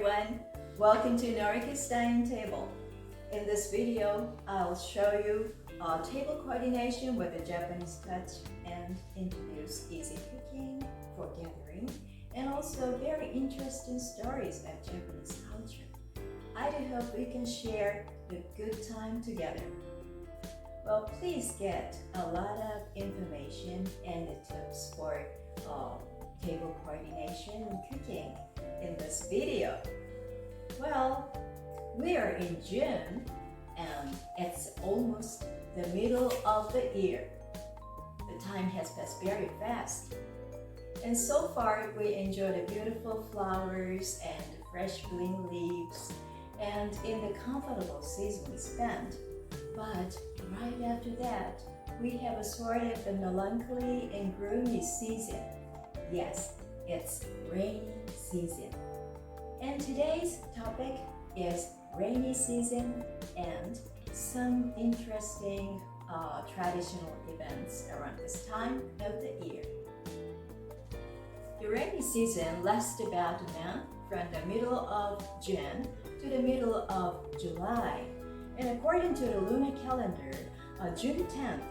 everyone, welcome to Noriko's dining table. In this video, I'll show you table coordination with a Japanese touch and introduce easy cooking for gathering and also very interesting stories of Japanese culture. I do hope we can share a good time together. Well, please get a lot of information and the tips for table coordination and cooking in this video. Well, we are in June and it's almost the middle of the year. The time has passed very fast. And so far, we enjoy the beautiful flowers and the fresh green leaves and in the comfortable season we spent. But right after that, we have a sort of a melancholy and gloomy season. Yes, it's rainy season. And today's topic is rainy season and some interesting traditional events around this time of the year. The rainy season lasts about a month from the middle of June to the middle of July. And according to the lunar calendar, June 10th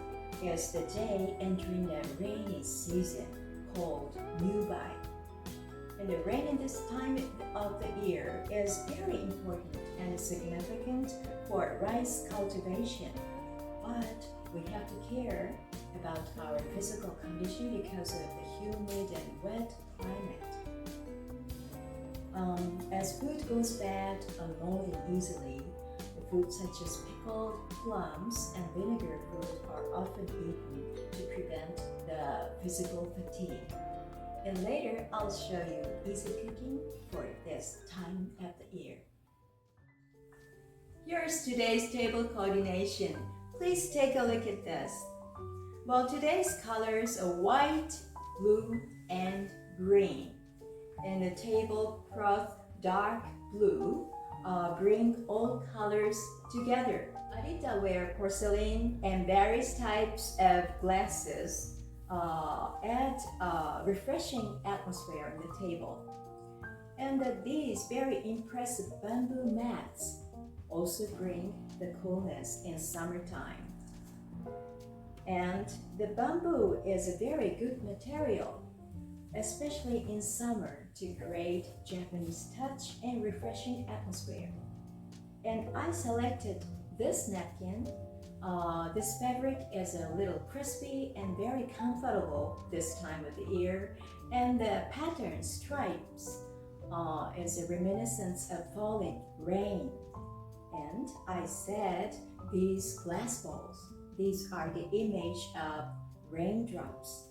is the day entering the rainy season called Newby. And the rain in this time of the year is very important and significant for rice cultivation. But we have to care about our physical condition because of the humid and wet climate. As food goes bad more than easily, the foods such as pickled plums and vinegar fruit are often eaten to prevent the physical fatigue. And later, I'll show you easy cooking for this time of the year. Here's today's table coordination. Please take a look at this. Well, today's colors are white, blue, and green. And the tablecloth dark blue bring all colors together. Arita ware porcelain and various types of glasses add a refreshing atmosphere on the table. And these very impressive bamboo mats also bring the coolness in summertime. And the bamboo is a very good material, especially in summer, to create Japanese touch and refreshing atmosphere. And I selected this napkin. This fabric is a little crispy and very comfortable this time of the year, and the pattern stripes is a reminiscence of falling rain. And I said these glass balls, these are the image of raindrops.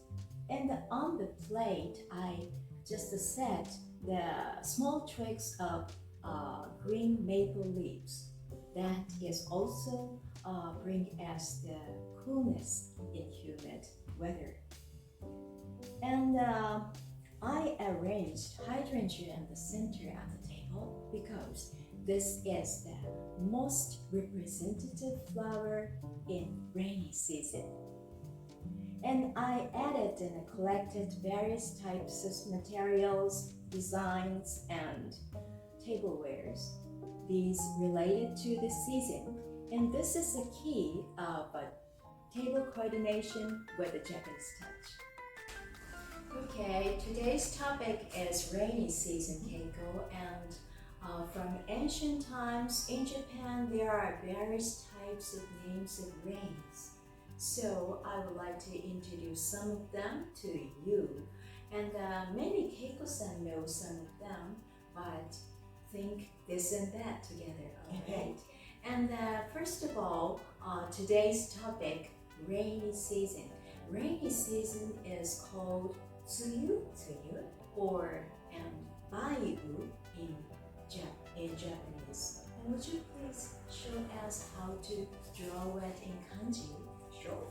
And on the plate, I just set the small twigs of green maple leaves. That is also bring us the coolness in humid weather. And I arranged hydrangea in the center of the table because this is the most representative flower in rainy season. And I added and collected various types of materials, designs, and tablewares. These related to the season. And this is the key of table coordination with a Japanese touch. Okay, today's topic is rainy season, Keiko, and from ancient times in Japan, there are various types of names of rains. So I would like to introduce some of them to you. And maybe Keiko-san knows some of them, but think this and that together, alright? And first of all, today's topic, rainy season. Rainy season is called tsuyu, or bayu in Japanese. And would you please show us how to draw it in kanji? Sure.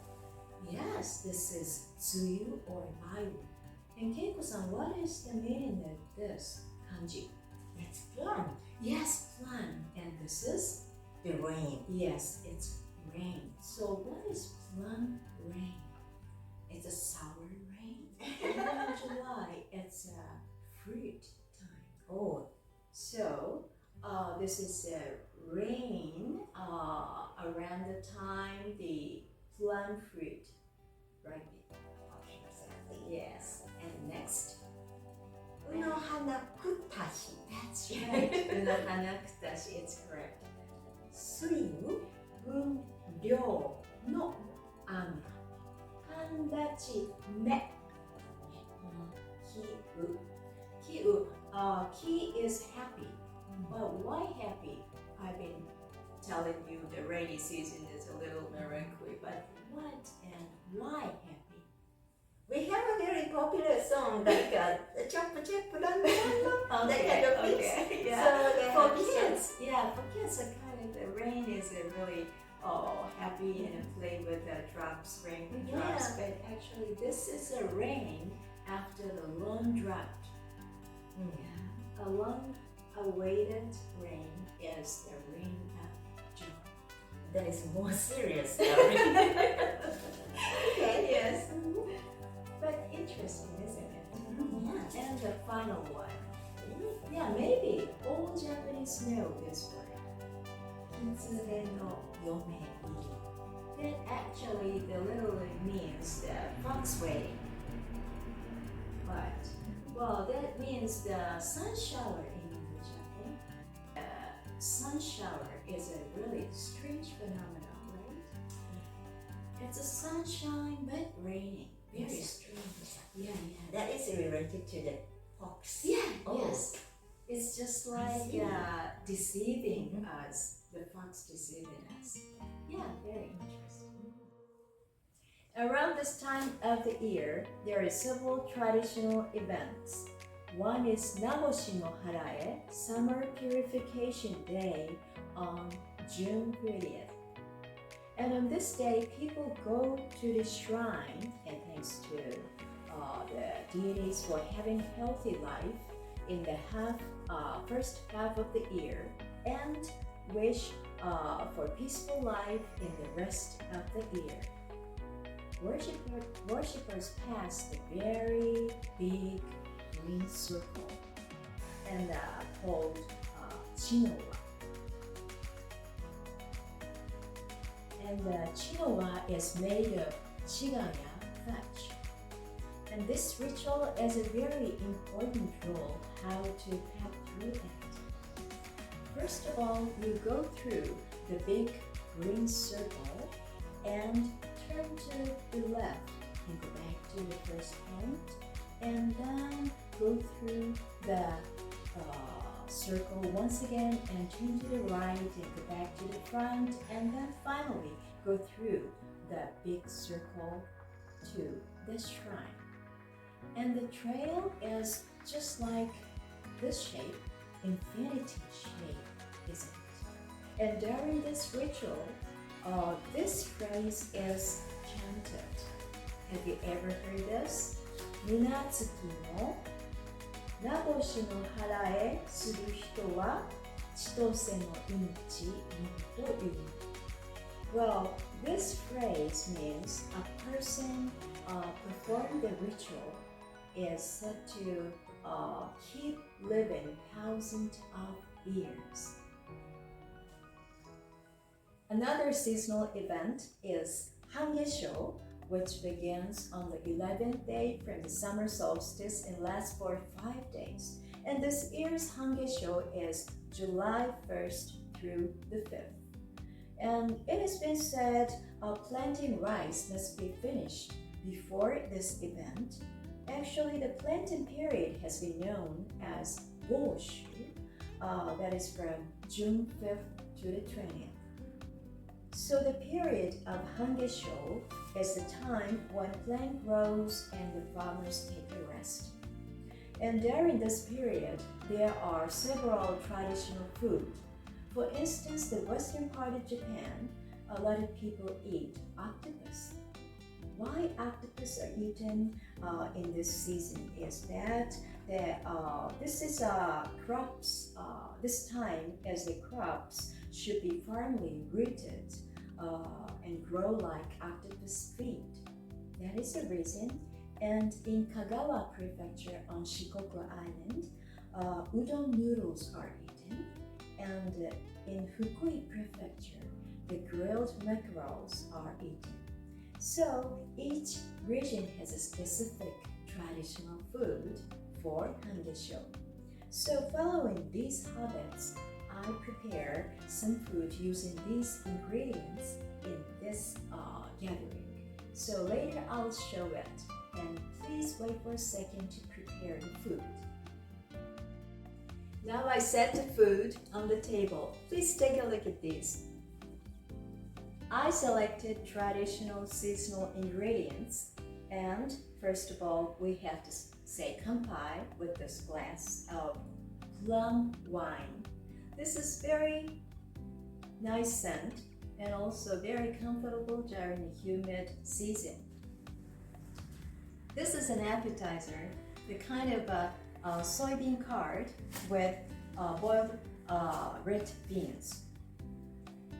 Yes, this is tsuyu or bayu. And Keiko-san, what is the meaning of this kanji? It's plum. Yes, plum. And this is? The rain. Yes, it's rain. So what is plum rain? It's a sour rain. And in July, it's a fruit time. Oh, So this is rain around the time the plum fruit ripen. Exactly. Yes. And next. Unohana kutashi. That's right. Unohana kutashi. It's correct. 水分 分量の雨。形目。きう。Ki is happy. But why happy? I've been telling you the rainy season is a little melancholy, but what and why happy? We have a very popular song like chop chop dun dun dun. That kind of things. Okay, yeah. So For kids, a kind of the rain is a really happy and play with the drops, rain drops. Yeah. But actually, this is a rain after the long drought. Yeah. A long-awaited rain is the rain of joy. That is more serious story. Okay. Yes. But interesting, isn't it? Yeah. And the final one. Yeah, maybe all Japanese know this word. Kitsune no yome iri. That actually literally means the fox wedding. But, well, that means the sun shower in English, I think. Sun shower is a really strange phenomenon, right? It's a sunshine but raining. Very strange. Yeah. That is related to the fox. Yeah, Oh. yes. It's just I like see. deceiving us, the fox deceiving us. Yeah, very interesting. Around this time of the year, there are several traditional events. One is Nagoshi no Harae, Summer Purification Day on June 30th. And on this day, people go to the shrine and thanks to the deities for having a healthy life in the first half of the year and wish for peaceful life in the rest of the year. Worshippers pass the very big green circle and called Chinowa. And the chinowa is made of chigaya thatch. And this ritual has a very important role how to pass through it. First of all, you go through the big green circle and turn to the left and go back to the first point and then go through the circle once again and turn to the right and go back to the front and then finally go through the big circle to the shrine. And the trail is just like this shape, infinity shape, isn't it? And during this ritual, this phrase is chanted. Have you ever heard this? Minatsuki no Nagoshi no harae suru hito wa chitose no inochi no to yuru. Well, this phrase means a person performing the ritual is said to keep living thousands of years. Another seasonal event is Hangesho, which begins on the 11th day from the summer solstice and lasts for 5 days. And this year's Hangesho is July 1st through the 5th. And it has been said planting rice must be finished before this event. Actually, the planting period has been known as Goshu, that is from June 5th to the 20th. So the period of Hangesho is the time when plant grows and the farmers take a rest. And during this period, there are several traditional foods. For instance, the western part of Japan, a lot of people eat octopus. Why octopus are eaten in this season is that this is crops. This time, as the crops should be firmly rooted and grow like octopus feet. That is the reason. And in Kagawa Prefecture on Shikoku Island, udon noodles are eaten, and in Fukui Prefecture, the grilled mackerels are eaten. So each region has a specific traditional food for Hangesho. So following these habits, I prepare some food using these ingredients in this gathering. So later I'll show it, and please wait for a second to prepare the food. Now I set the food on the table. Please take a look at these. I selected traditional seasonal ingredients, and first of all, we have to say kanpai with this glass of plum wine. This is very nice scent and also very comfortable during the humid season. This is an appetizer, the kind of soybean curd with boiled red beans.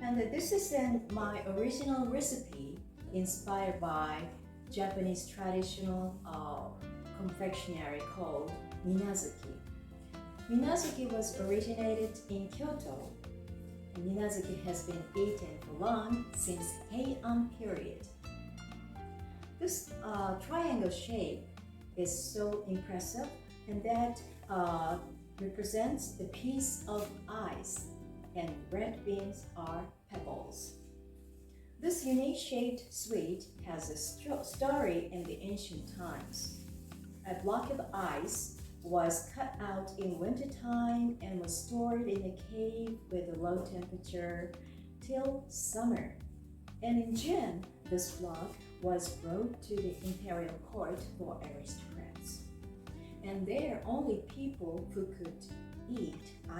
And this is my original recipe inspired by Japanese traditional confectionery called minazuki. Minazuki was originated in Kyoto. Minazuki has been eaten for long since Heian period. This triangle shape is so impressive, and that represents the piece of ice, and red beans are pebbles. This unique shaped sweet has a story in the ancient times. A block of ice was cut out in wintertime and was stored in a cave with a low temperature till summer. And in June, this block was brought to the imperial court for aristocrats. And there only people who could eat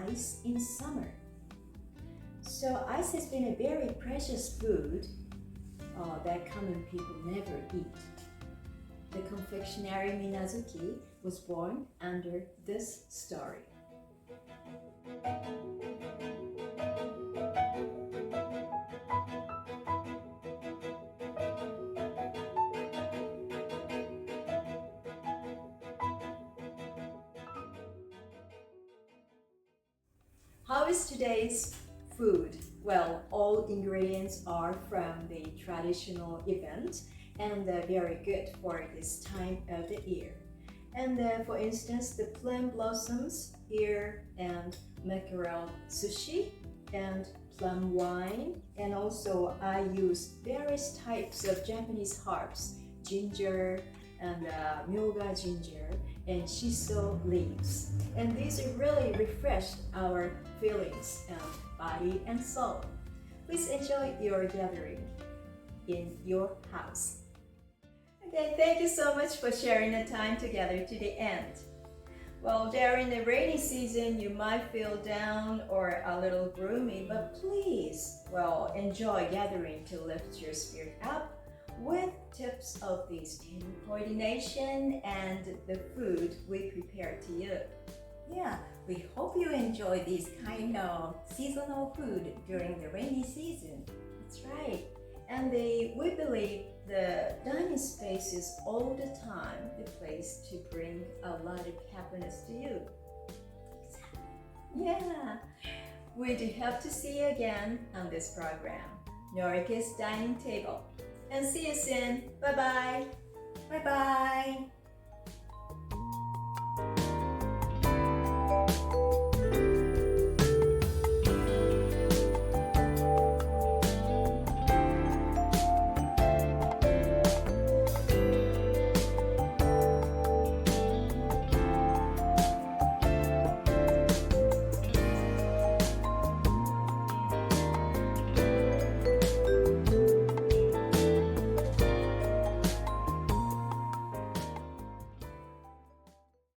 ice in summer. So ice has been a very precious food that common people never eat. The confectionery minazuki was born under this story. How is today's food? Well, all ingredients are from the traditional event, and very good for this time of the year. And for instance, the plum blossoms here, and mackerel sushi, and plum wine, and also I use various types of Japanese herbs, ginger and myoga ginger and shiso leaves. And these really refresh our feelings and body and soul. Please enjoy your gathering in your house. Okay, thank you so much for sharing the time together to the end. Well, during the rainy season, you might feel down or a little gloomy, but please, enjoy gathering to lift your spirit up with tips of these table coordination and the food we prepare to you. Yeah, we hope you enjoy this kind of seasonal food during the rainy season. That's right. And we believe the dining space is all the time the place to bring a lot of happiness to you. Yeah, we do hope to see you again on this program, Noriko's Dining Table. And see you soon. Bye-bye. Bye-bye.